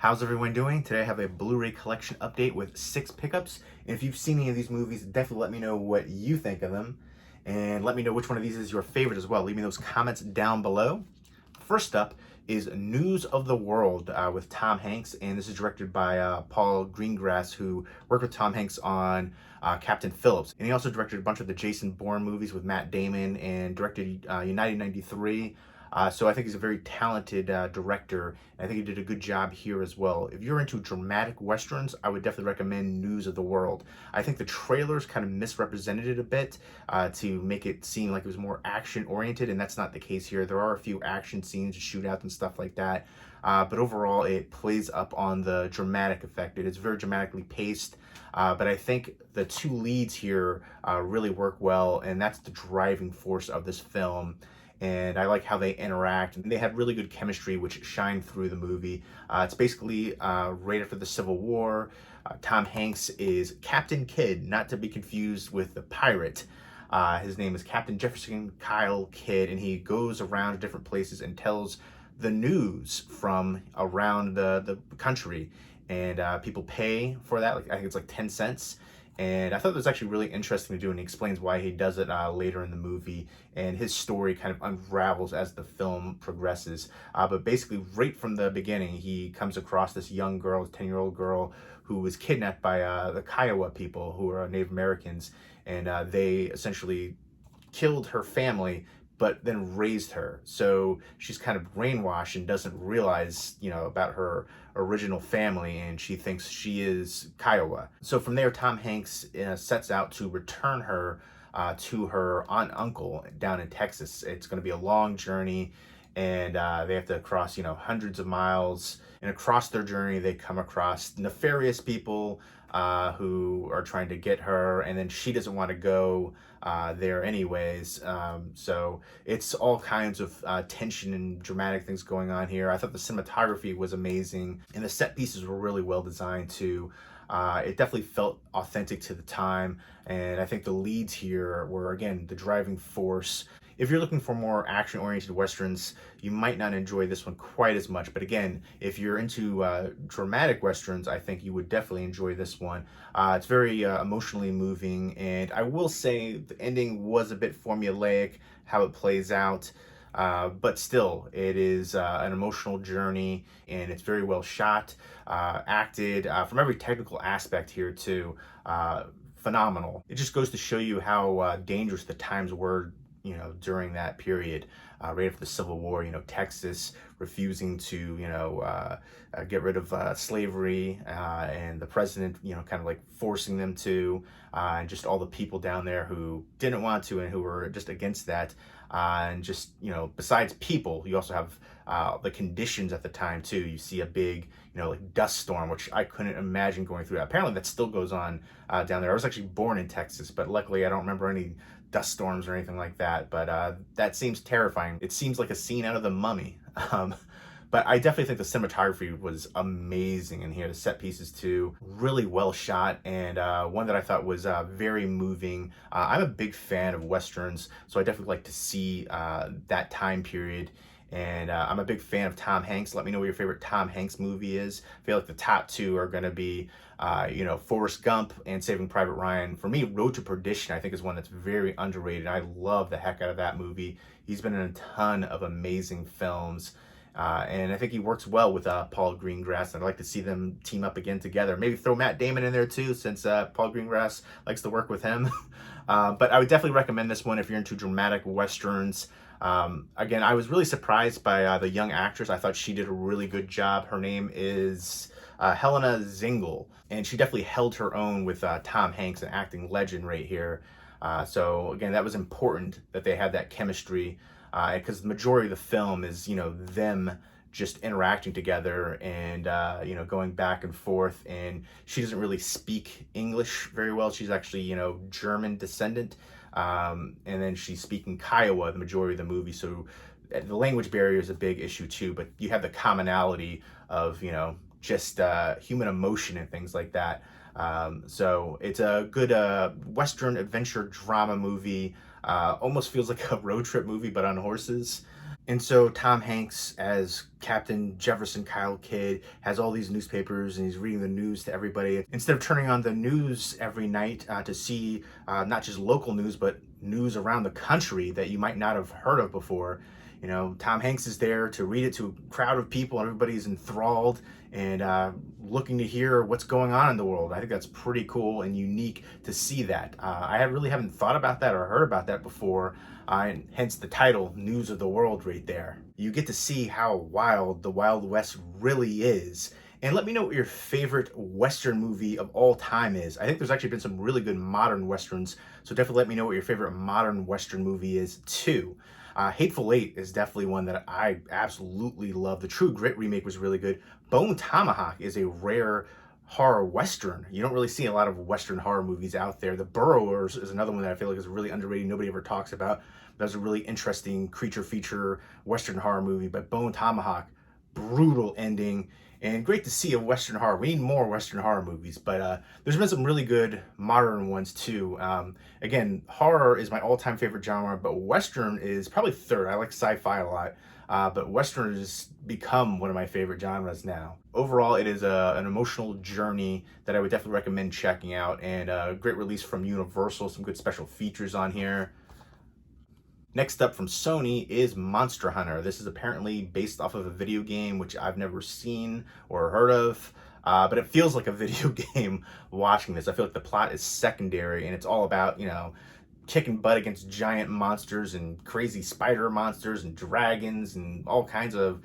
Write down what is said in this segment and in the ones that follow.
How's everyone doing? Today I have a Blu-ray collection update with 6 pickups. And if you've seen any of these movies, definitely let me know what you think of them. And let me know which one of these is your favorite as well. Leave me those comments down below. First up is News of the World with Tom Hanks. And this is directed by Paul Greengrass, who worked with Tom Hanks on Captain Phillips. And he also directed a bunch of the Jason Bourne movies with Matt Damon and directed United 93. So I think he's a very talented director, and I think he did a good job here as well. If you're into dramatic westerns, I would definitely recommend News of the World. I think the trailers kind of misrepresented it a bit to make it seem like it was more action-oriented, and that's not the case here. There are a few action scenes, shootouts, and stuff like that, but overall it plays up on the dramatic effect. It is very dramatically paced, but I think the two leads here really work well, and that's the driving force of this film. And I like how they interact, and they had really good chemistry, which shined through the movie. It's basically right after the Civil War. Tom Hanks is Captain Kidd, not to be confused with the pirate. His name is Captain Jefferson Kyle Kidd, and he goes around different places and tells the news from around the country. And people pay for that. I think it's like 10 cents. And I thought it was actually really interesting to do, and he explains why he does it later in the movie, and his story kind of unravels as the film progresses. But basically, right from the beginning, he comes across this young girl, 10-year-old girl, who was kidnapped by the Kiowa people, who are Native Americans, and they essentially killed her family, but then raised her. So she's kind of brainwashed and doesn't realize, about her original family, and she thinks she is Kiowa. So from there, Tom Hanks sets out to return her to her aunt and uncle down in Texas. It's going to be a long journey, and they have to cross, hundreds of miles. And across their journey, they come across nefarious people who are trying to get her, and then she doesn't want to go there anyways. So it's all kinds of tension and dramatic things going on here. I thought the cinematography was amazing, and the set pieces were really well designed too. It definitely felt authentic to the time, and I think the leads here were, again, the driving force. If you're looking for more action-oriented westerns, you might not enjoy this one quite as much. But again, if you're into dramatic westerns, I think you would definitely enjoy this one. It's very emotionally moving, and I will say the ending was a bit formulaic, how it plays out. But still, it is an emotional journey, and it's very well shot, acted, from every technical aspect here too. Phenomenal. It just goes to show you how dangerous the times were, during that period, right after the Civil War. Texas refusing to, get rid of slavery, and the president, kind of like forcing them to, and just all the people down there who didn't want to and who were just against that. And just, besides people, you also have the conditions at the time too. You see a big, like dust storm, which I couldn't imagine going through. Apparently that still goes on down there. I was actually born in Texas, but luckily I don't remember any dust storms or anything like that. But that seems terrifying. It seems like a scene out of The Mummy. But I definitely think the cinematography was amazing in here. The set pieces too, really well shot, and one that I thought was very moving. I'm a big fan of westerns, so I definitely like to see that time period. And I'm a big fan of Tom Hanks. Let me know what your favorite Tom Hanks movie is. I feel like the top two are going to be, Forrest Gump and Saving Private Ryan. For me, Road to Perdition, I think, is one that's very underrated. I love the heck out of that movie. He's been in a ton of amazing films. And I think he works well with Paul Greengrass. I'd like to see them team up again together. Maybe throw Matt Damon in there too, since Paul Greengrass likes to work with him. But I would definitely recommend this one if you're into dramatic westerns. Again, I was really surprised by the young actress. I thought she did a really good job. Her name is Helena Zengel, and she definitely held her own with Tom Hanks, an acting legend right here. So again, that was important that they had that chemistry, because the majority of the film is, them just interacting together and, going back and forth. And she doesn't really speak English very well. She's actually, German descendant. And then she's speaking Kiowa the majority of the movie. So the language barrier is a big issue too, but you have the commonality of, just human emotion and things like that. So it's a good Western adventure drama movie. Almost feels like a road trip movie, but on horses. And so Tom Hanks as Captain Jefferson Kyle Kidd has all these newspapers and he's reading the news to everybody. Instead of turning on the news every night to see not just local news, but news around the country that you might not have heard of before, Tom Hanks is there to read it to a crowd of people and everybody's enthralled and looking to hear what's going on in the world. I think that's pretty cool and unique to see that. I really haven't thought about that or heard about that before. And hence the title, News of the World, right there. You get to see how wild the Wild West really is. And let me know what your favorite Western movie of all time is. I think there's actually been some really good modern Westerns, so definitely let me know what your favorite modern Western movie is too. Hateful Eight is definitely one that I absolutely love. The True Grit remake was really good. Bone Tomahawk is a rare horror Western. You don't really see a lot of Western horror movies out there. The Burrowers is another one that I feel like is really underrated. Nobody ever talks about. That was a really interesting creature feature Western horror movie. But Bone Tomahawk, brutal ending. And great to see a Western horror. We need more Western horror movies, but there's been some really good modern ones too. Again, horror is my all-time favorite genre, but Western is probably third. I like sci-fi a lot, but Western has become one of my favorite genres now. Overall, it is an emotional journey that I would definitely recommend checking out, and a great release from Universal, some good special features on here. Next up from Sony is Monster Hunter. This is apparently based off of a video game, which I've never seen or heard of, but it feels like a video game watching this. I feel like the plot is secondary, and it's all about, kicking butt against giant monsters and crazy spider monsters and dragons and all kinds of,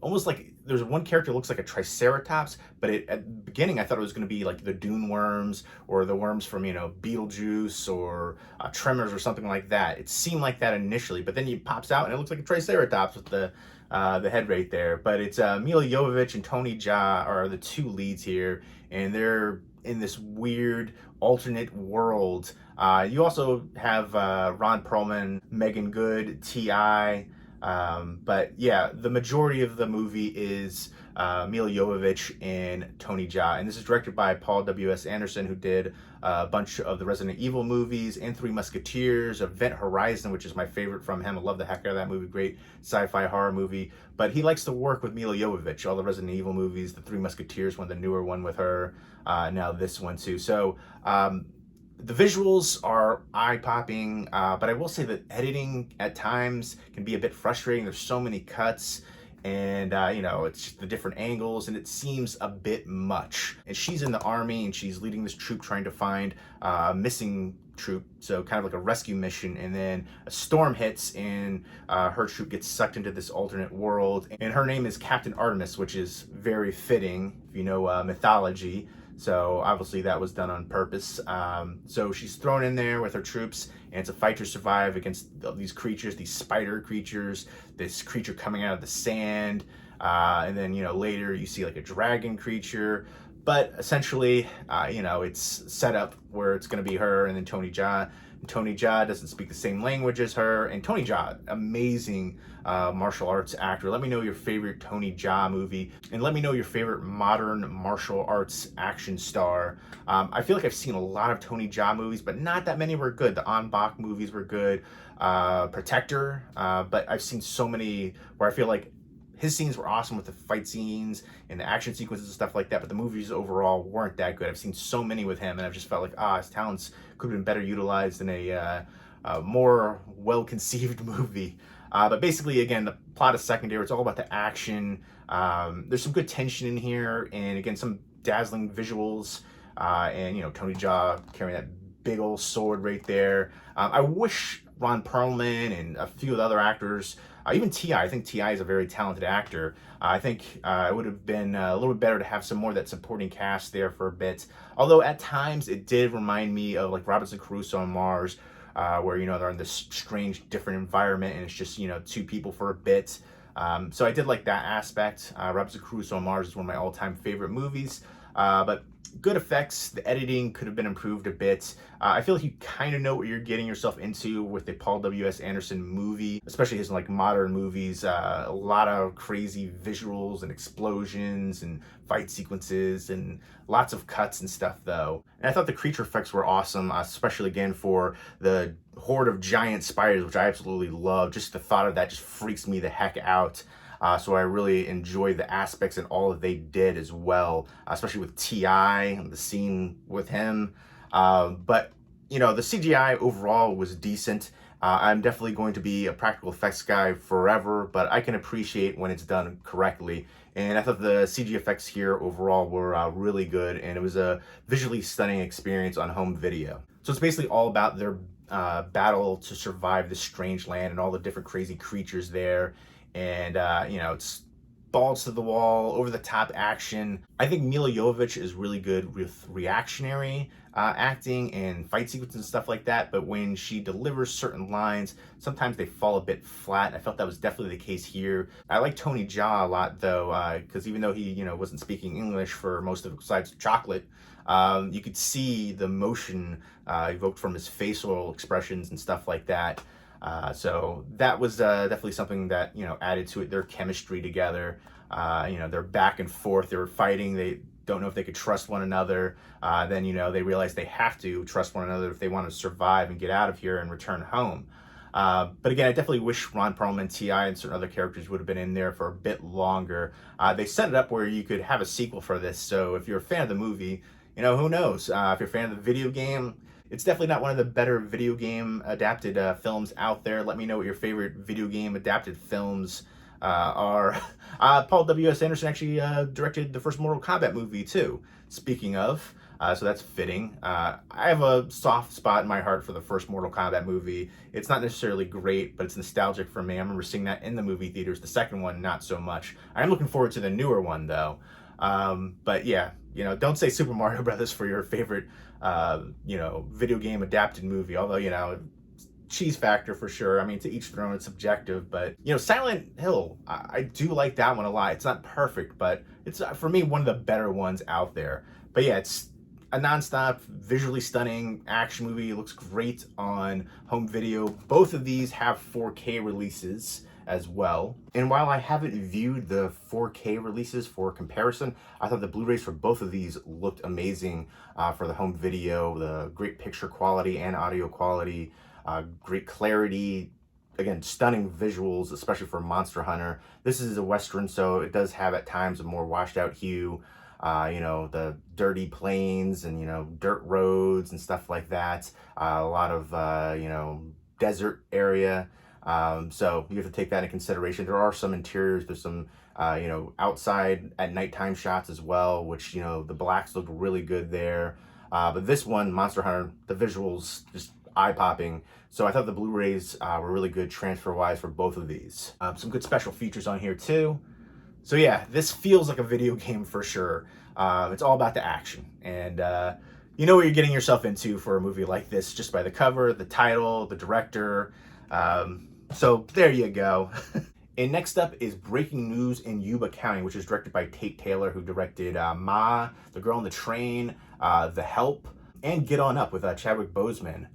almost like there's one character that looks like a triceratops, but at the beginning I thought it was going to be like the dune worms or the worms from, Beetlejuice or Tremors or something like that. It seemed like that initially, but then he pops out and it looks like a triceratops with the head right there. But it's Mila Jovovich and Tony Jaa are the two leads here, and they're in this weird alternate world. You also have Ron Perlman, Megan Good, T.I., but yeah, the majority of the movie is Mila Jovovich and Tony Jaa. And this is directed by Paul W.S. Anderson, who did a bunch of the Resident Evil movies and Three Musketeers, Event Horizon, which is my favorite from him. I love the heck out of that movie. Great sci-fi horror movie. But he likes to work with Mila Jovovich, all the Resident Evil movies, the Three Musketeers one, the newer one with her, now this one too. So, the visuals are eye-popping, but I will say that editing at times can be a bit frustrating. There's so many cuts, and it's just the different angles, and it seems a bit much. And she's in the army, and she's leading this troop trying to find a missing troop, so kind of like a rescue mission. And then a storm hits, and her troop gets sucked into this alternate world. And her name is Captain Artemis, which is very fitting if you know mythology. So obviously that was done on purpose. So she's thrown in there with her troops, and it's a fight to survive against these creatures, these spider creatures, this creature coming out of the sand. And then, later you see like a dragon creature. But essentially, it's set up where it's going to be her and then Tony Jaa. And Tony Jaa doesn't speak the same language as her. And Tony Jaa, amazing martial arts actor. Let me know your favorite Tony Jaa movie, and let me know your favorite modern martial arts action star. I feel like I've seen a lot of Tony Jaa movies, but not that many were good. The On Bak movies were good. Protector, but I've seen so many where I feel like his scenes were awesome with the fight scenes and the action sequences and stuff like that, but the movies overall weren't that good. I've seen so many with him, and I've just felt like, his talents could have been better utilized in a more well-conceived movie. But basically, again, the plot is secondary. It's all about the action. There's some good tension in here, and again, some dazzling visuals. And, Tony Jaa carrying that big old sword right there. I wish Ron Perlman and a few of the other actors, even T.I., I think T.I. is a very talented actor. I think it would have been a little bit better to have some more of that supporting cast there for a bit. Although at times it did remind me of like Robinson Crusoe on Mars, where, they're in this strange, different environment, and it's just, two people for a bit. So I did like that aspect. Robinson Crusoe on Mars is one of my all-time favorite movies. but good effects. The editing could have been improved a bit. I feel like you kind of know what you're getting yourself into with a Paul W.S. Anderson movie, especially his like modern movies. A lot of crazy visuals and explosions and fight sequences and lots of cuts and stuff though. And I thought the creature effects were awesome, especially again for the horde of giant spiders, which I absolutely love. Just the thought of that just freaks me the heck out. So I really enjoyed the aspects and all that they did as well, especially with T.I. and the scene with him. But, you know, the CGI overall was decent. I'm definitely going to be a practical effects guy forever, but I can appreciate when it's done correctly. And I thought the CG effects here overall were really good, and it was a visually stunning experience on home video. So it's basically all about their battle to survive this strange land and all the different crazy creatures there. And, you know, it's balls to the wall, over-the-top action. I think Milla Jovovich is really good with reactionary acting and fight sequences and stuff like that, but when she delivers certain lines, sometimes they fall a bit flat. I felt that was definitely the case here. I like Tony Jaa a lot, though, because even though he, you know, wasn't speaking English for most of it besides chocolate, you could see the emotion evoked from his facial expressions and stuff like that. So that was definitely something that, you know, added to it. Their chemistry together, you know, they're back and forth. They were fighting. They don't know if they could trust one another. Then, you know, they realize they have to trust one another if they want to survive and get out of here and return home. But again, I definitely wish Ron Perlman, T.I., and certain other characters would have been in there for a bit longer. They set it up where you could have a sequel for this. So if you're a fan of the movie, you know, who knows? If you're a fan of the video game, it's definitely not one of the better video game adapted films out there. Let me know what your favorite video game adapted films are. Paul W.S. Anderson actually directed the first Mortal Kombat movie too, speaking of. So that's fitting. I have a soft spot in my heart for the first Mortal Kombat movie. It's not necessarily great, but it's nostalgic for me. I remember seeing that in the movie theaters. The second one, not so much. I'm looking forward to the newer one though. But yeah, you know, don't say Super Mario Brothers for your favorite, you know, video game adapted movie. Although, you know, cheese factor for sure. I mean, to each their own, it's subjective. But, you know, Silent Hill, I do like that one a lot. It's not perfect, but it's, for me, one of the better ones out there. But yeah, it's a nonstop, visually stunning action movie. It looks great on home video. Both of these have 4K releases as well. And while I haven't viewed the 4K releases for comparison, I thought the Blu-rays for both of these looked amazing for the home video, the great picture quality and audio quality, great clarity, again, stunning visuals, especially for Monster Hunter. This is a Western, so it does have at times a more washed out hue. You know, the dirty plains and, you know, dirt roads and stuff like that. A lot of, you know, desert area. So you have to take that into consideration. There are some interiors, there's some, you know, outside at nighttime shots as well, which, you know, the blacks look really good there. But this one, Monster Hunter, the visuals just eye-popping. So I thought the Blu-rays were really good transfer-wise for both of these. Some good special features on here too. So yeah, this feels like a video game for sure. It's all about the action. And you know what you're getting yourself into for a movie like this just by the cover, the title, the director. So there you go. And next up is Breaking News in Yuba County, which is directed by Tate Taylor, who directed Ma, The Girl on the Train, The Help, and Get On Up with Chadwick Boseman.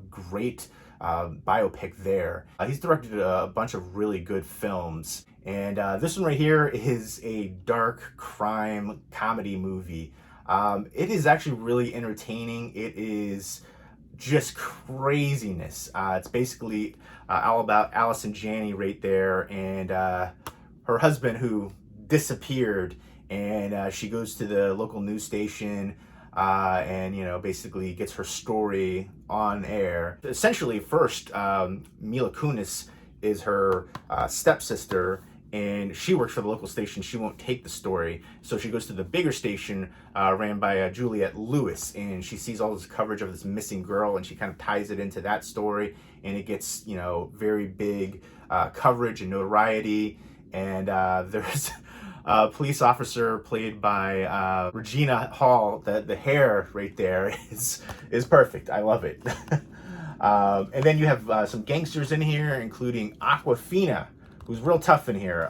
Great biopic there. He's directed a bunch of really good films. And this one right here is a dark crime comedy movie. It is actually really entertaining. It is just craziness. It's basically all about Allison Janney right there and her husband who disappeared, and she goes to the local news station and, you know, basically gets her story on air. Essentially, first, Mila Kunis is her stepsister, and she works for the local station. She won't take the story, so she goes to the bigger station ran by Juliette Lewis, and she sees all this coverage of this missing girl, and she kind of ties it into that story, and it gets, you know, very big coverage and notoriety. And there's a police officer played by Regina Hall. The hair right there is perfect. I love it. And then you have some gangsters in here, including Aquafina, who's real tough in here.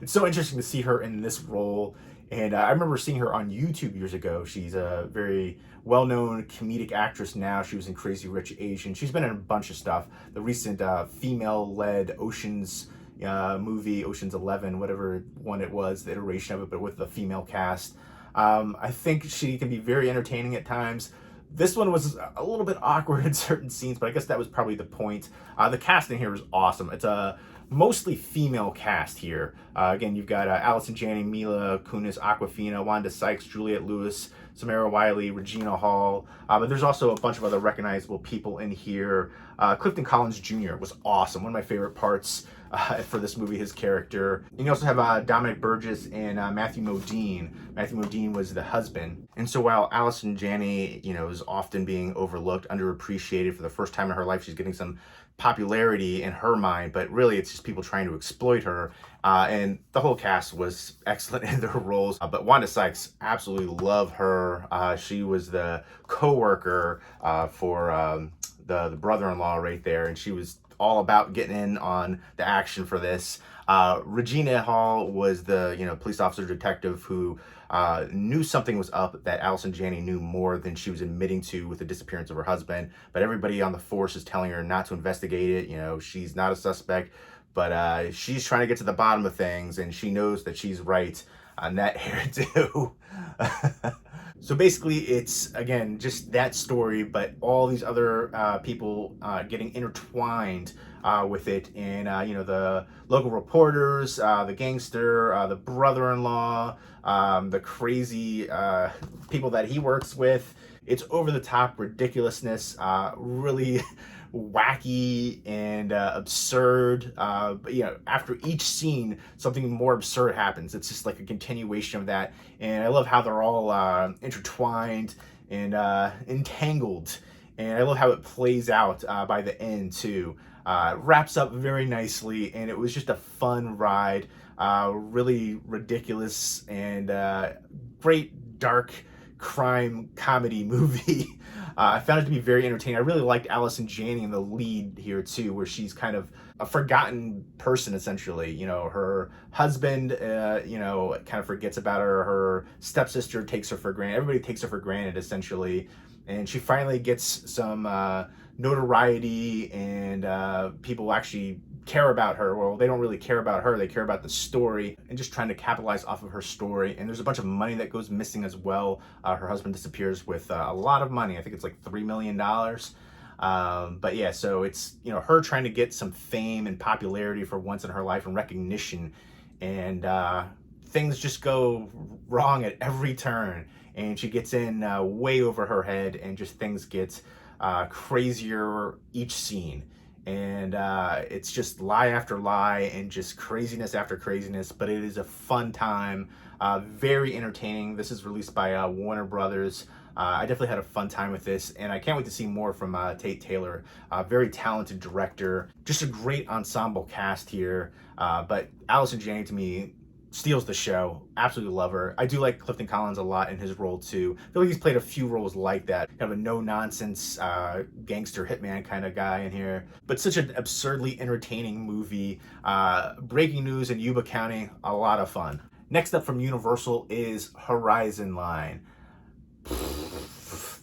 It's so interesting to see her in this role. And I remember seeing her on YouTube years ago. She's a very well-known comedic actress now. She was in Crazy Rich Asian. She's been in a bunch of stuff. The recent female-led Ocean's movie, Ocean's 11, whatever one it was, the iteration of it, but with the female cast. I think she can be very entertaining at times. This one was a little bit awkward in certain scenes, but I guess that was probably the point. The casting here is awesome. It's a mostly female cast here. Again, you've got Allison Janney, Mila Kunis, Awkwafina, Wanda Sykes, Juliette Lewis, Samara Wiley, Regina Hall. But there's also a bunch of other recognizable people in here. Clifton Collins Jr. was awesome. One of my favorite parts for this movie, his character. And you also have Dominic Burgess and Matthew Modine. Matthew Modine was the husband. And so while Allison Janney, is often being overlooked, underappreciated, for the first time in her life, she's getting some popularity in her mind, but really it's just people trying to exploit her. And the whole cast was excellent in their roles. But Wanda Sykes, absolutely love her. She was the co-worker for the brother-in-law right there, and she was all about getting in on the action for this. Regina Hall was the police officer detective who knew something was up that Allison Janney knew more than she was admitting to with the disappearance of her husband. But everybody on the force is telling her not to investigate it. She's not a suspect, but she's trying to get to the bottom of things, and she knows that she's right on that hairdo. So basically, it's, again, just that story, but all these other people getting intertwined with it. And, the local reporters, the gangster, the brother-in-law, the crazy people that he works with. It's over-the-top ridiculousness, really wacky and absurd. But after each scene, something more absurd happens. It's just like a continuation of that. And I love how they're all intertwined and entangled. And I love how it plays out by the end too. Wraps up very nicely, and it was just a fun ride. Really ridiculous and great dark crime comedy movie. I found it to be very entertaining. I really liked Allison Janney in the lead here too, where she's kind of a forgotten person essentially. Her husband, kind of forgets about her. Her stepsister takes her for granted. Everybody takes her for granted essentially, and she finally gets some notoriety, and people actually care about her. Well, they don't really care about her, they care about the story and just trying to capitalize off of her story. And there's a bunch of money that goes missing as well. Her husband disappears with a lot of money. I think it's like $3 million. But yeah, so it's her trying to get some fame and popularity for once in her life and recognition, and things just go wrong at every turn, and she gets in way over her head, and just things get crazier each scene. And it's just lie after lie and just craziness after craziness, but it is a fun time, very entertaining. This is released by Warner Brothers. I definitely had a fun time with this, and I can't wait to see more from Tate Taylor. Very talented director, just a great ensemble cast here. But Allison Janney, to me, steals the show. Absolutely love her. I do like Clifton Collins a lot in his role too. I feel like he's played a few roles like that. Kind of a no-nonsense gangster hitman kind of guy in here. But such an absurdly entertaining movie. Breaking news in Yuba County, a lot of fun. Next up from Universal is Horizon Line.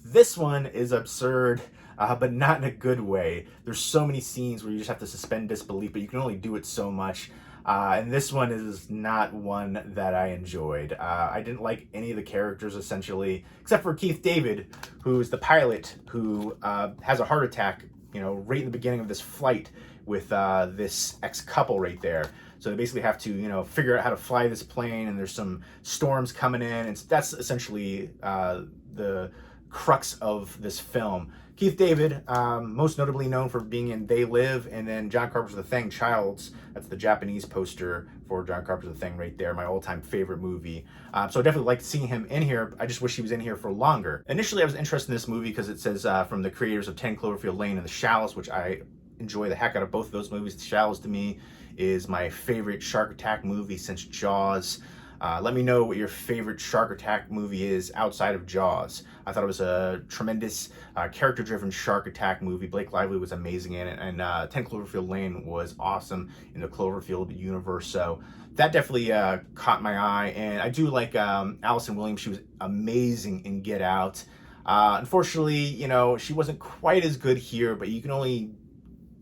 This one is absurd, but not in a good way. There's so many scenes where you just have to suspend disbelief, but you can only do it so much. And this one is not one that I enjoyed. I didn't like any of the characters, essentially, except for Keith David, who is the pilot who has a heart attack, right in the beginning of this flight with this ex-couple right there. So they basically have to, figure out how to fly this plane, and there's some storms coming in, and that's essentially the crux of this film. Keith David, most notably known for being in They Live, and then John Carpenter's The Thing, Childs. That's the Japanese poster for John Carpenter's The Thing right there, my all-time favorite movie. So I definitely liked seeing him in here. I just wish he was in here for longer. Initially, I was interested in this movie because it says from the creators of 10 Cloverfield Lane and The Shallows, which I enjoy the heck out of both of those movies. The Shallows, to me, is my favorite shark attack movie since Jaws. Let me know what your favorite shark attack movie is outside of Jaws. I thought it was a tremendous character-driven shark attack movie. Blake Lively was amazing in it, and 10 Cloverfield Lane was awesome in the Cloverfield universe. So that definitely caught my eye, and I do like Allison Williams. She was amazing in Get Out. Unfortunately, you know, she wasn't quite as good here, but you can only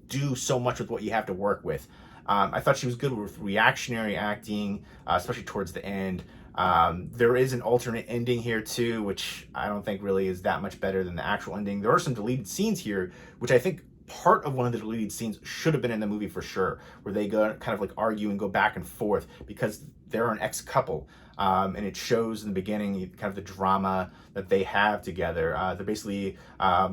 do so much with what you have to work with. I thought she was good with reactionary acting, especially towards the end. There is an alternate ending here too, which I don't think really is that much better than the actual ending. There are some deleted scenes here, which I think part of one of the deleted scenes should have been in the movie for sure, where they go kind of like argue and go back and forth because they're an ex-couple. And it shows in the beginning kind of the drama that they have together. They're basically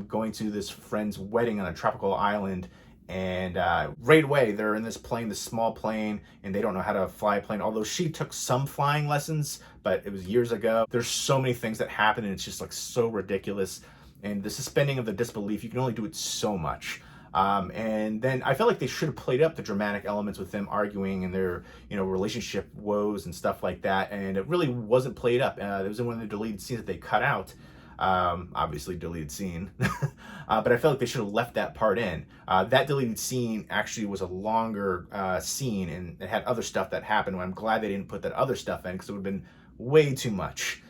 going to this friend's wedding on a tropical island, and right away they're in this plane, this small plane, and they don't know how to fly a plane, although she took some flying lessons, but it was years ago. There's so many things that happen, and it's just like so ridiculous. And the suspending of the disbelief, you can only do it so much. And then I felt like they should have played up the dramatic elements with them arguing and their, you know, relationship woes and stuff like that. And it really wasn't played up. It was in one of the deleted scenes that they cut out. Obviously deleted scene. But I felt like they should have left that part in. That deleted scene actually was a longer scene, and it had other stuff that happened. And I'm glad they didn't put that other stuff in, because it would have been way too much.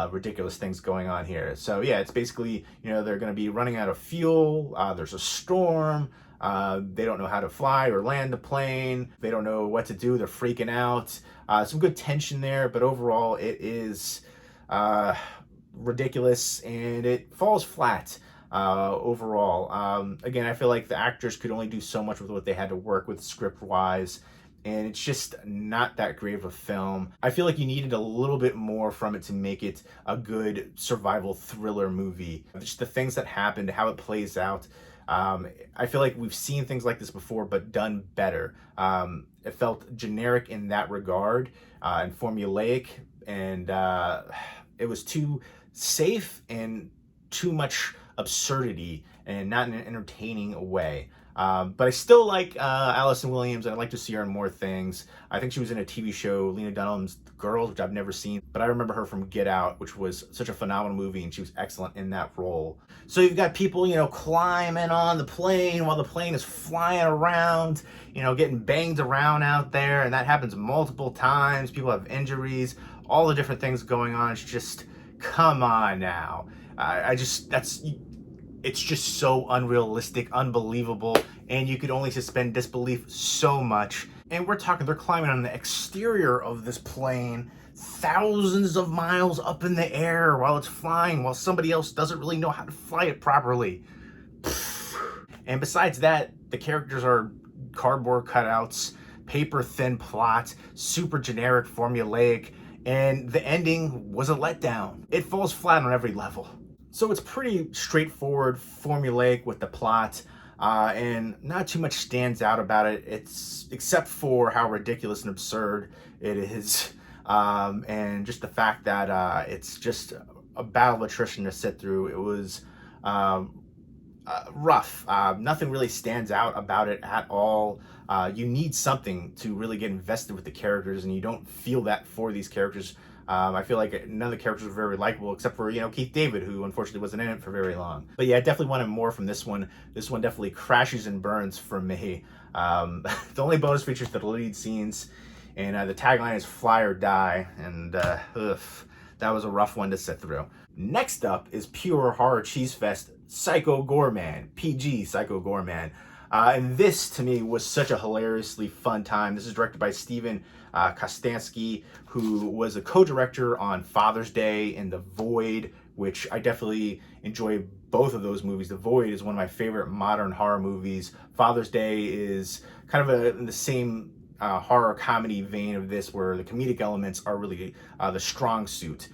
Ridiculous things going on here. So yeah, it's basically, you know, they're going to be running out of fuel. There's a storm. They don't know how to fly or land the plane. They don't know what to do. They're freaking out. Some good tension there, but overall it is ridiculous, and it falls flat overall. Again, I feel like the actors could only do so much with what they had to work with script-wise, and it's just not that great of a film. I feel like you needed a little bit more from it to make it a good survival thriller movie. Just the things that happened, how it plays out. I feel like we've seen things like this before, but done better. It felt generic in that regard, and formulaic, and it was too safe and too much absurdity, and not in an entertaining way. But I still like Allison Williams, and I'd like to see her in more things. I think she was in a TV show, Lena Dunham's Girls, which I've never seen, but I remember her from Get Out, which was such a phenomenal movie, and she was excellent in that role. So you've got people, you know, climbing on the plane while the plane is flying around, you know, getting banged around out there, and that happens multiple times. People have injuries, all the different things going on. It's just, come on now. It's just so unrealistic, unbelievable, and you could only suspend disbelief so much. And we're talking, they're climbing on the exterior of this plane, thousands of miles up in the air while it's flying, while somebody else doesn't really know how to fly it properly. And besides that, the characters are cardboard cutouts, paper thin plot, super generic, formulaic, and the ending was a letdown. It falls flat on every level. So it's pretty straightforward, formulaic with the plot, and not too much stands out about it. It's except for how ridiculous and absurd it is, and just the fact that it's just a battle of attrition to sit through. It was rough. Nothing really stands out about it at all. You need something to really get invested with the characters, and you don't feel that for these characters. I feel like none of the characters were very likable, except for, you know, Keith David, who unfortunately wasn't in it for very long. But yeah, I definitely wanted more from this one. This one definitely crashes and burns for me. The only bonus features the deleted scenes, and the tagline is "Fly or Die," and that was a rough one to sit through. Next up is pure horror cheese fest, Psycho Goreman, PG Psycho Goreman. And this, to me, was such a hilariously fun time. This is directed by Steven Kostanski, who was a co-director on Father's Day and The Void, which I definitely enjoy both of those movies. The Void is one of my favorite modern horror movies. Father's Day is kind of in the same horror comedy vein of this, where the comedic elements are really the strong suit.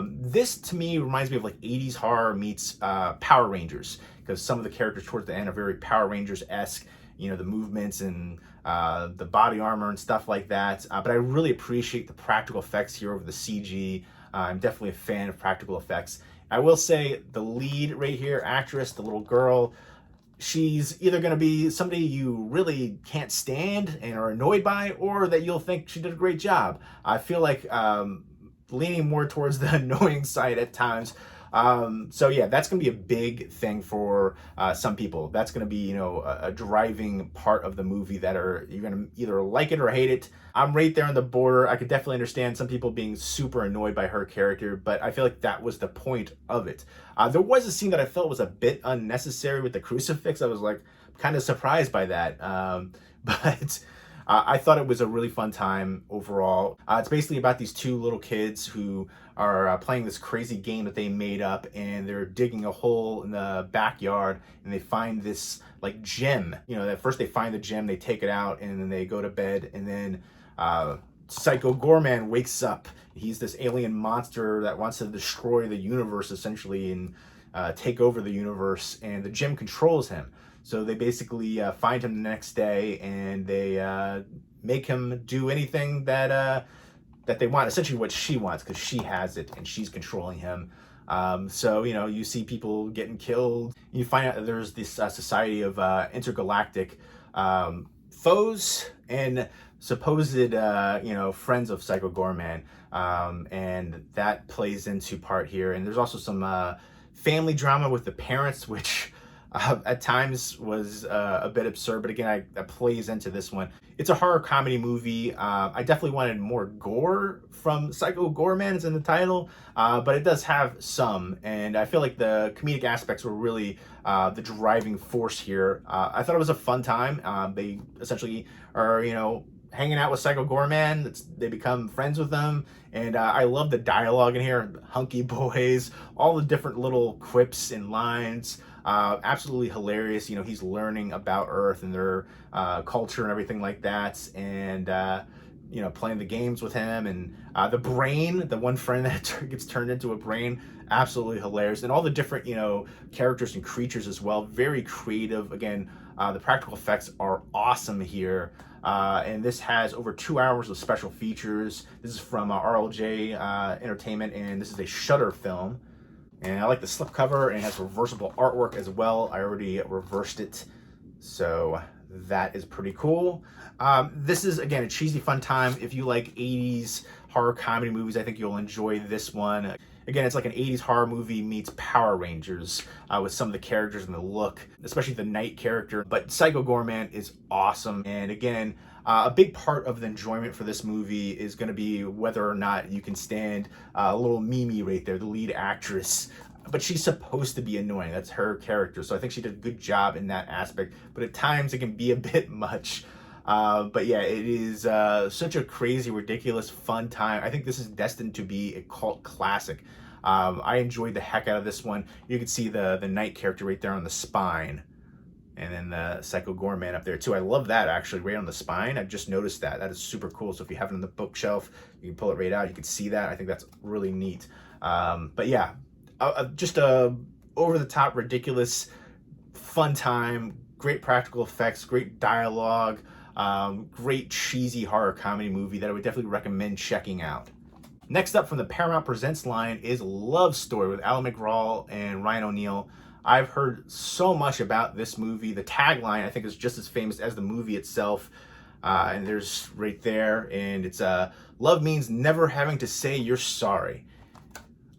This, to me, reminds me of like 80s horror meets Power Rangers, because some of the characters towards the end are very Power Rangers-esque, you know, the movements and the body armor and stuff like that. But I really appreciate the practical effects here over the CG. I'm definitely a fan of practical effects. I will say the lead right here, actress, the little girl, she's either going to be somebody you really can't stand and are annoyed by, or that you'll think she did a great job. I feel like leaning more towards the annoying side at times. So yeah, that's going to be a big thing for some people. That's going to be, you know, a driving part of the movie that you're going to either like it or hate it. I'm right there on the border. I could definitely understand some people being super annoyed by her character, but I feel like that was the point of it. There was a scene that I felt was a bit unnecessary with the crucifix. I was like kind of surprised by that. But I thought it was a really fun time overall. It's basically about these two little kids who are playing this crazy game that they made up, and they're digging a hole in the backyard, and they find this like gem. You know, at first they find the gem, they take it out, and then they go to bed, and then Psycho Goreman wakes up. He's this alien monster that wants to destroy the universe essentially and take over the universe, and the gem controls him. So they basically find him the next day, and they make him do anything that they want, essentially what she wants, because she has it and she's controlling him. So, you know, you see people getting killed. You find out that there's this society of intergalactic foes and supposed, you know, friends of Psycho Goreman. And that plays into part here. And there's also some family drama with the parents, which at times was a bit absurd, but again, that plays into this one. It's a horror comedy movie. I definitely wanted more gore from Psycho Goreman, it's in the title, but it does have some, and I feel like the comedic aspects were really the driving force here. I thought it was a fun time. They essentially are, you know, hanging out with Psycho Goreman. They become friends with them, and I love the dialogue in here. Hunky boys, all the different little quips and lines. Absolutely hilarious. You know, he's learning about Earth and their culture and everything like that, and you know, playing the games with him, and the brain, the one friend that gets turned into a brain, absolutely hilarious, and all the different, you know, characters and creatures as well. Very creative. Again, the practical effects are awesome here. And this has over 2 hours of special features. This is from RLJ Entertainment, and this is a Shudder film. And I like the slipcover, and it has reversible artwork as well. I already reversed it, so that is pretty cool. This is, again, a cheesy fun time. If you like 80s horror comedy movies, I think you'll enjoy this one. Again, it's like an 80s horror movie meets Power Rangers with some of the characters and the look, especially the Knight character. But Psycho Goreman is awesome. And again, a big part of the enjoyment for this movie is going to be whether or not you can stand little Mimi right there, the lead actress. But she's supposed to be annoying. That's her character. So I think she did a good job in that aspect. But at times it can be a bit much. But yeah, it is such a crazy, ridiculous, fun time. I think this is destined to be a cult classic. I enjoyed the heck out of this one. You can see the Knight character right there on the spine. And then the Psycho Goreman up there too. I love that, actually, right on the spine. I've just noticed that. That is super cool. So if you have it on the bookshelf, you can pull it right out. You can see that. I think that's really neat. But yeah, just a over-the-top, ridiculous, fun time. Great practical effects, great dialogue. Great cheesy horror comedy movie that I would definitely recommend checking out. Next up from the Paramount Presents line is Love Story with Alan McGraw and Ryan O'Neal. I've heard so much about this movie. The tagline, I think, is just as famous as the movie itself. And there's right there, and it's love means never having to say you're sorry.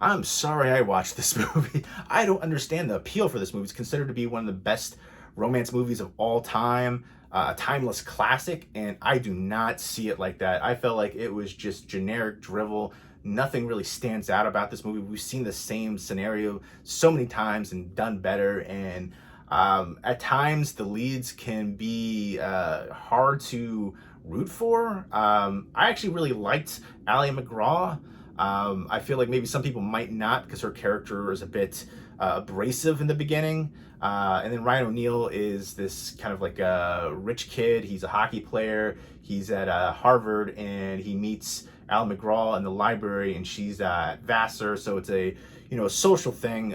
I'm sorry I watched this movie. I don't understand the appeal for this movie. It's considered to be one of the best romance movies of all time. A timeless classic, and I do not see it like that. I felt like it was just generic drivel. Nothing really stands out about this movie. We've seen the same scenario so many times and done better, and at times the leads can be hard to root for. I actually really liked Ally McGraw. I feel like maybe some people might not, because her character is a bit abrasive in the beginning. And then Ryan O'Neal is this kind of like a rich kid. He's a hockey player. He's at Harvard, and he meets Al McGraw in the library, and she's at Vassar. So it's a, you know, a social thing.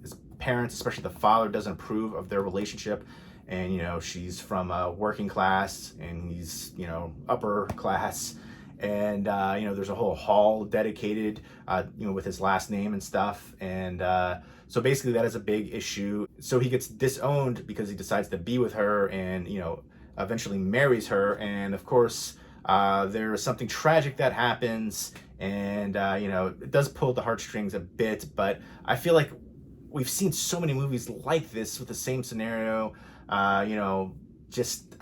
His parents, especially the father, doesn't approve of their relationship. And, you know, she's from working class, and he's, you know, upper class. and there's a whole hall dedicated, with his last name and stuff, and so basically that is a big issue. So he gets disowned because he decides to be with her, and eventually marries her, and of course there is something tragic that happens, and it does pull at the heartstrings a bit, but I feel like we've seen so many movies like this with the same scenario, just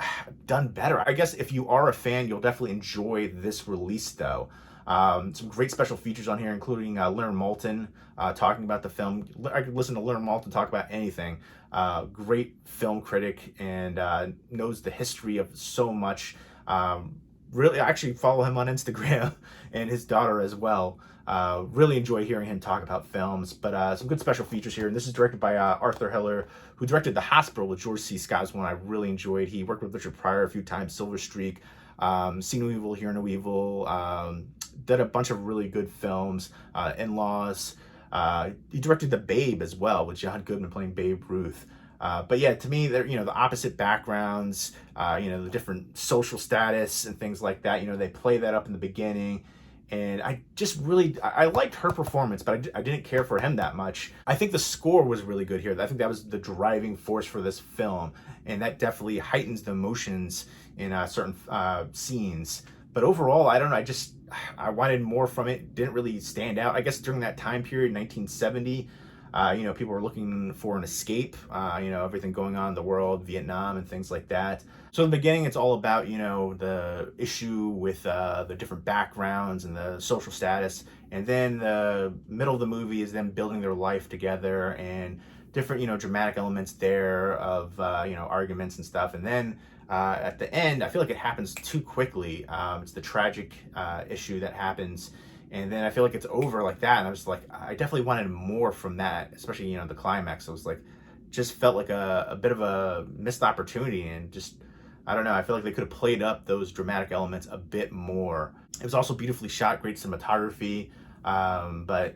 done better. I guess if you are a fan, you'll definitely enjoy this release though. Some great special features on here, including Leonard Maltin talking about the film. I could listen to Leonard Maltin talk about anything. Great film critic, and knows the history of so much. Really, I actually follow him on Instagram and his daughter as well. Really enjoy hearing him talk about films, but some good special features here. And this is directed by Arthur Hiller, who directed The Hospital with George C. Scott, was one I really enjoyed. He worked with Richard Pryor a few times, Silver Streak, See No Evil, Hear No Evil, did a bunch of really good films, In-Laws. He directed The Babe as well, with John Goodman playing Babe Ruth. But yeah, to me, they're, the opposite backgrounds, the different social status and things like that. They play that up in the beginning. And I just really, I liked her performance, but I didn't care for him that much. I think the score was really good here. I think that was the driving force for this film. And that definitely heightens the emotions in certain scenes. But overall, I don't know, I wanted more from it. Didn't really stand out. I guess during that time period, 1970, people were looking for an escape, everything going on in the world, Vietnam and things like that. So in the beginning, it's all about, the issue with the different backgrounds and the social status. And then the middle of the movie is them building their life together, and different, dramatic elements there of, arguments and stuff. And then at the end, I feel like it happens too quickly. It's the tragic issue that happens. And then I feel like it's over like that. And I was like, I definitely wanted more from that, especially, the climax. I was like, just felt like a bit of a missed opportunity, and just, I don't know, I feel like they could have played up those dramatic elements a bit more. It was also beautifully shot, great cinematography, but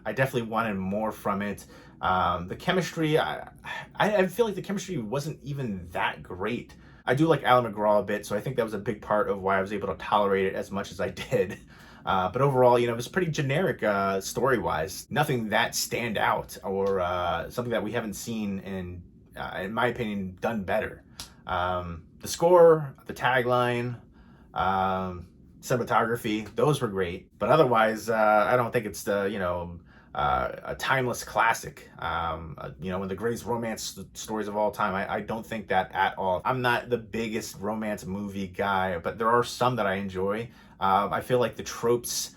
I definitely wanted more from it. The chemistry, I feel like the chemistry wasn't even that great. I do like Alan McGraw a bit, so I think that was a big part of why I was able to tolerate it as much as I did. But overall, it was pretty generic story-wise. Nothing that stand out, or something that we haven't seen, in my opinion, done better. The score, the tagline, cinematography, those were great. But otherwise, I don't think it's a timeless classic. One of the greatest romance stories of all time. I don't think that at all. I'm not the biggest romance movie guy, but there are some that I enjoy. I feel like the tropes,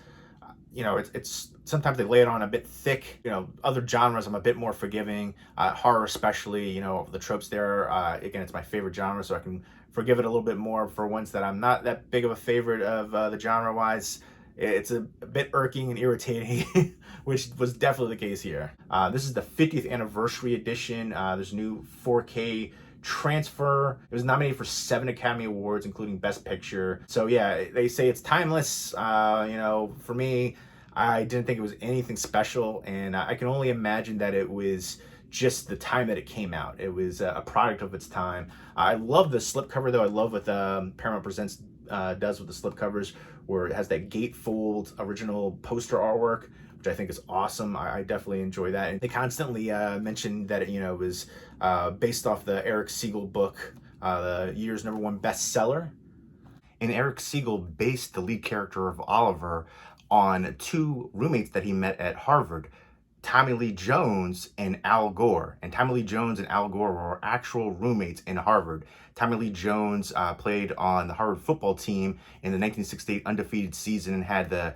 it's sometimes they lay it on a bit thick. Other genres I'm a bit more forgiving. Horror especially, the tropes there, again, it's my favorite genre, so I can forgive it a little bit more. For ones that I'm not that big of a favorite of the genre-wise, it's a bit irking and irritating, which was definitely the case here. This is the 50th anniversary edition. There's new 4K transfer. It was nominated for 7 Academy Awards, including Best Picture. So yeah, they say it's timeless. For me, I didn't think it was anything special, and I can only imagine that it was just the time that it came out. It was a product of its time. I love the slipcover though. I love what Paramount Presents does with the slipcovers, where it has that gatefold original poster artwork, which I think is awesome. I definitely enjoy that. And they constantly mentioned that it was based off the Eric Siegel book, the year's #1 bestseller. And Eric Siegel based the lead character of Oliver on 2 roommates that he met at Harvard, Tommy Lee Jones and Al Gore. And Tommy Lee Jones and Al Gore were actual roommates in Harvard. Tommy Lee Jones played on the Harvard football team in the 1968 undefeated season, and had the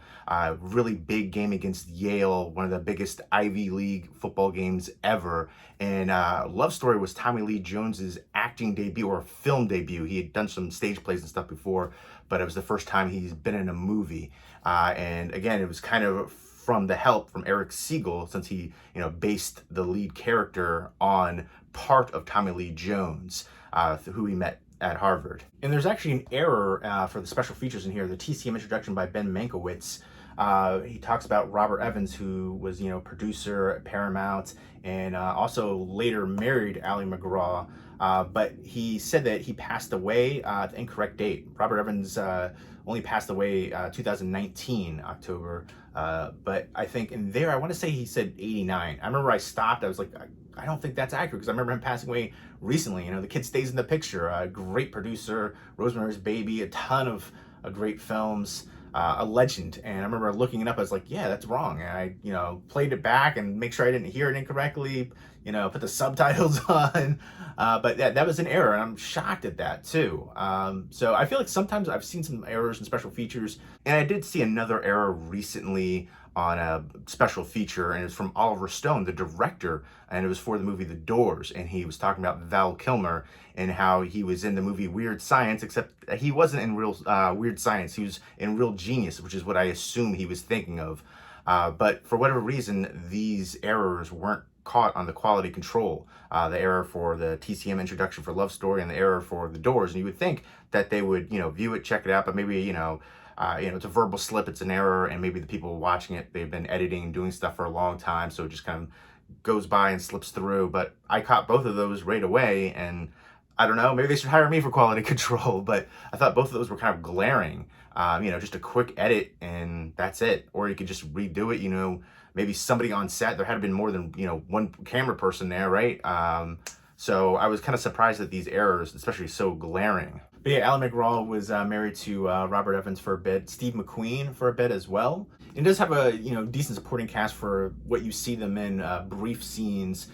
really big game against Yale, one of the biggest Ivy League football games ever. And Love Story was Tommy Lee Jones's acting debut, or film debut. He had done some stage plays and stuff before, but it was the first time he's been in a movie. And again, it was kind of from the help from Eric Siegel, since he based the lead character on part of Tommy Lee Jones, who he met at Harvard. And there's actually an error for the special features in here. The TCM introduction by Ben Mankiewicz, he talks about Robert Evans, who was producer at Paramount, and also later married Ally McGraw. But he said that he passed away at the incorrect date. Robert Evans only passed away 2019 October. But I think in there, I want to say he said 89. I remember I stopped. I was like, I don't think that's accurate, because I remember him passing away recently. You know, The Kid Stays in the Picture, a great producer, Rosemary's Baby, a ton of great films, a legend. And I remember looking it up. I was like, yeah, that's wrong. And I, you know, played it back and make sure I didn't hear it incorrectly, you know, put the subtitles on. But that was an error, and I'm shocked at that too. So I feel like sometimes I've seen some errors in special features, and I did see another error recently on a special feature, and it was from Oliver Stone, the director, and it was for the movie The Doors, and he was talking about Val Kilmer and how he was in the movie Weird Science, except he wasn't in real Weird Science. He was in Real Genius, which is what I assume he was thinking of. But for whatever reason, these errors weren't caught on the quality control. The error for the TCM introduction for Love Story and the error for The Doors. And you would think that they would, you know, view it, check it out, but maybe, you know, it's a verbal slip, it's an error, and maybe the people watching it, they've been editing and doing stuff for a long time, so it just kind of goes by and slips through. But I caught both of those right away, and I don't know, maybe they should hire me for quality control, but I thought both of those were kind of glaring. You know, just a quick edit and that's it. Or you could just redo it, you know, maybe somebody on set, there had been more than, you know, one camera person there, right? So I was kind of surprised at these errors, especially so glaring. But yeah, Alan McGraw was married to Robert Evans for a bit, Steve McQueen for a bit as well. It does have a, you know, decent supporting cast for what you see them in brief scenes,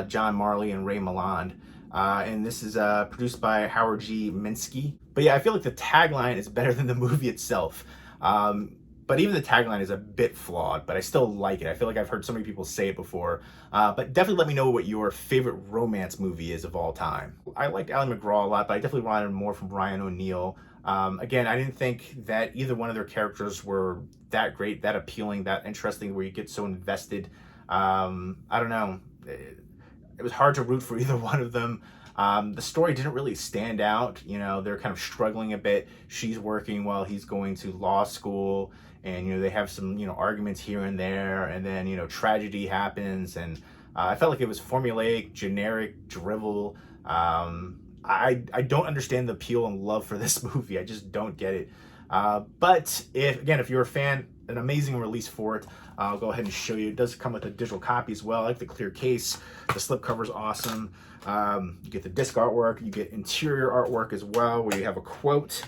John Marley and Ray Milland. And this is produced by Howard G. Minsky. But yeah, I feel like the tagline is better than the movie itself. But even the tagline is a bit flawed, but I still like it. I feel like I've heard so many people say it before. But definitely let me know what your favorite romance movie is of all time. I liked Alan McGraw a lot, but I definitely wanted more from Ryan O'Neal. Again, I didn't think that either one of their characters were that great, that appealing, that interesting, where you get so invested. I don't know. It was hard to root for either one of them. The story didn't really stand out. You know, they're kind of struggling a bit. She's working while he's going to law school, and, you know, they have some, you know, arguments here and there, and then, you know, tragedy happens, and I felt like it was formulaic, generic, drivel. I don't understand the appeal and love for this movie. I just don't get it. But if you're a fan, an amazing release for it. I'll go ahead and show you. It does come with a digital copy as well. I like the clear case. The slipcover is awesome. You get the disc artwork. You get interior artwork as well, where you have a quote.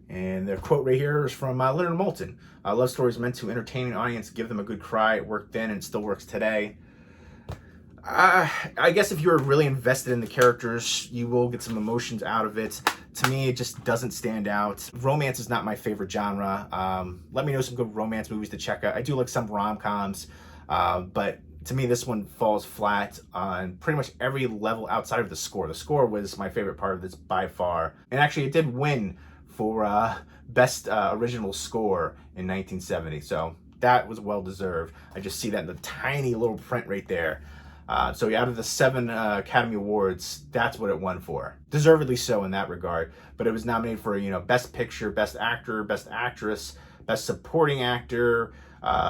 And the quote right here is from Leonard Moulton. Love stories meant to entertain an audience, give them a good cry. It worked then and still works today. I guess if you're really invested in the characters, you will get some emotions out of it. To me, it just doesn't stand out. Romance is not my favorite genre. Let me know some good romance movies to check out. I do like some rom-coms, but to me, this one falls flat on pretty much every level outside of the score. The score was my favorite part of this by far. And actually, it did win for Best Original Score in 1970. So that was well-deserved. I just see that in the tiny little print right there. So out of the 7 Academy Awards, that's what it won for. Deservedly so in that regard. But it was nominated for, you know, Best Picture, Best Actor, Best Actress, Best Supporting Actor,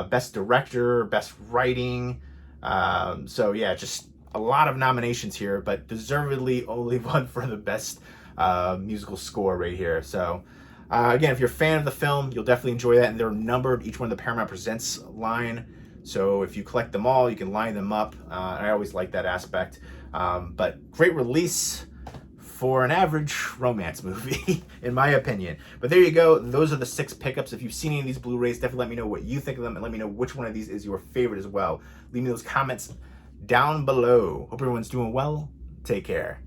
Best Director, Best Writing. So yeah, just a lot of nominations here, but deservedly only won for the Best Musical Score right here. So again, if you're a fan of the film, you'll definitely enjoy that. And they're numbered, each one of the Paramount Presents line. So if you collect them all, you can line them up. I always like that aspect. But great release for an average romance movie, in my opinion. But there you go. Those are the 6 pickups. If you've seen any of these Blu-rays, definitely let me know what you think of them, and let me know which one of these is your favorite as well. Leave me those comments down below. Hope everyone's doing well. Take care.